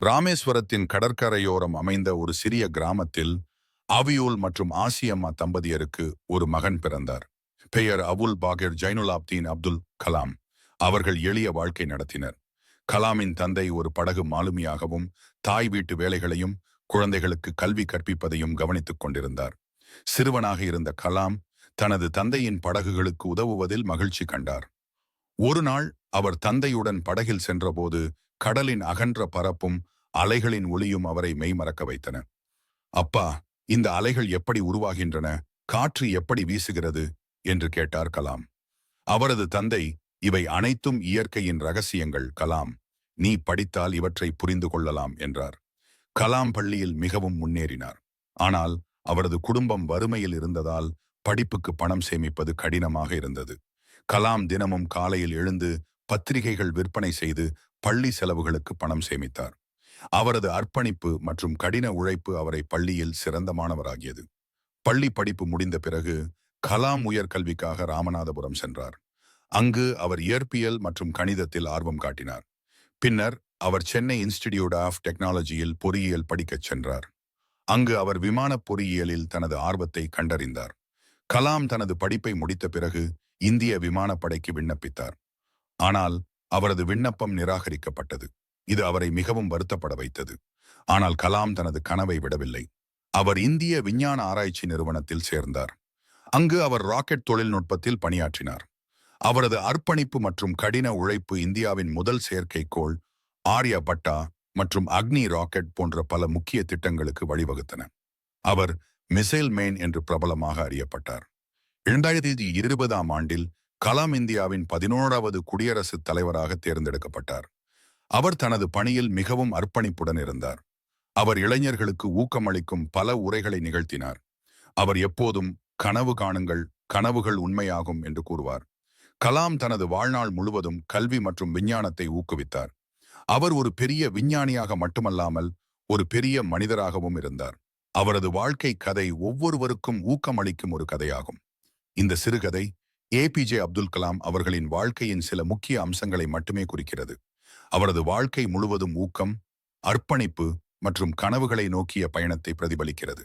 ராமேஸ்வரத்தின் கடற்கரையோரம் அமைந்த ஒரு சிறிய கிராமத்தில் அவியூல் மற்றும் ஆசியம்மா தம்பதியருக்கு ஒரு மகன் பிறந்தார். பெயர் அவுல் பாகிர் ஜைனுலாப்தீன் அப்துல் கலாம். அவர்கள் எளிய வாழ்க்கை நடத்தினர். கலாமின் தந்தை ஒரு படகு மாலுமியாகவும் தாய் வீட்டு வேலைகளையும் குழந்தைகளுக்கு கல்வி கற்பிப்பதையும் கவனித்துக் கொண்டிருந்தார். சிறுவனாக இருந்த கலாம் தனது தந்தையின் படகுகளுக்கு உதவுவதில் மகிழ்ச்சி கண்டார். ஒரு நாள் அவர் தந்தையுடன் படகில் சென்றபோது கடலின் அகன்ற பரப்பும் அலைகளின் ஒளியும் அவரை மெய்மறக்க வைத்தன. அப்பா, இந்த அலைகள் எப்படி உருவாகின்றன, காற்று எப்படி வீசுகிறது என்று கேட்டார் கலாம். அவரது தந்தை, இவை அனைத்தும் இயற்கையின் ரகசியங்கள் கலாம், நீ படித்தால் இவற்றை புரிந்து கொள்ளலாம் என்றார். கலாம் பள்ளியில் மிகவும் முன்னேறினார். ஆனால் அவரது குடும்பம் வறுமையில் இருந்ததால் படிப்புக்கு பணம் சேமிப்பது கடினமாக இருந்தது. கலாம் தினமும் காலையில் எழுந்து பத்திரிகைகள் விற்பனை செய்து பள்ளி செலவுகளுக்கு பணம் சேமித்தார். அவரது அர்ப்பணிப்பு மற்றும் கடின உழைப்பு அவரை பள்ளியில் சிறந்த மாணவராகியது. பள்ளி படிப்பு முடிந்த பிறகு கலாம் உயர்கல்விக்காக ராமநாதபுரம் சென்றார். அங்கு அவர் இயற்பியல் மற்றும் கணிதத்தில் ஆர்வம் காட்டினார். பின்னர் அவர் சென்னை இன்ஸ்டிடியூட் ஆஃப் டெக்னாலஜியில் பொறியியல் படிக்கச் சென்றார். அங்கு அவர் விமானப் பொறியியலில் தனது ஆர்வத்தை கண்டறிந்தார். கலாம் தனது படிப்பை முடித்த பிறகு இந்திய விமானப்படைக்கு விண்ணப்பித்தார். ஆனால் அவரது விண்ணப்பம் நிராகரிக்கப்பட்டது. இது அவரை மிகவும் வருத்தப்பட வைத்தது. ஆனால் கலாம் தனது கனவை விடவில்லை. அவர் இந்திய விஞ்ஞான ஆராய்ச்சி நிறுவனத்தில் சேர்ந்தார். அங்கு அவர் ராக்கெட் தொழில்நுட்பத்தில் பணியாற்றினார். அவரது அர்ப்பணிப்பு மற்றும் கடின உழைப்பு இந்தியாவின் முதல் செயற்கைக்கோள் ஆர்யபட்டா மற்றும் அக்னி ராக்கெட் போன்ற பல முக்கிய திட்டங்களுக்கு வழிவகுத்தன. அவர் மிசைல் மேன் என்று பிரபலமாக அறியப்பட்டார். 2020ஆம் ஆண்டில் கலாம் இந்தியாவின் 11வது குடியரசுத் தலைவராக தேர்ந்தெடுக்கப்பட்டார். அவர் தனது பணியில் மிகவும் அர்ப்பணிப்புடன் இருந்தார். அவர் இளைஞர்களுக்கு ஊக்கமளிக்கும் பல உரைகளை நிகழ்த்தினார். அவர் எப்போதும் கனவு காணுங்கள், கனவுகள் உண்மையாகும் என்று கூறுவார். கலாம் தனது வாழ்நாள் முழுவதும் கல்வி மற்றும் விஞ்ஞானத்தை ஊக்குவித்தார். அவர் ஒரு பெரிய விஞ்ஞானியாக மட்டுமல்லாமல் ஒரு பெரிய மனிதராகவும் இருந்தார். அவரது வாழ்க்கை கதை ஒவ்வொருவருக்கும் ஊக்கமளிக்கும் ஒரு கதையாகும். இந்த சிறுகதை ஏபிஜே அப்துல் கலாம் அவர்களின் வாழ்க்கையின் சில முக்கிய அம்சங்களை மட்டுமே குறிக்கிறது. அவரது வாழ்க்கை முழுவதும் ஊக்கம், அர்ப்பணிப்பு மற்றும் கனவுகளை நோக்கிய பயணத்தை பிரதிபலிக்கிறது.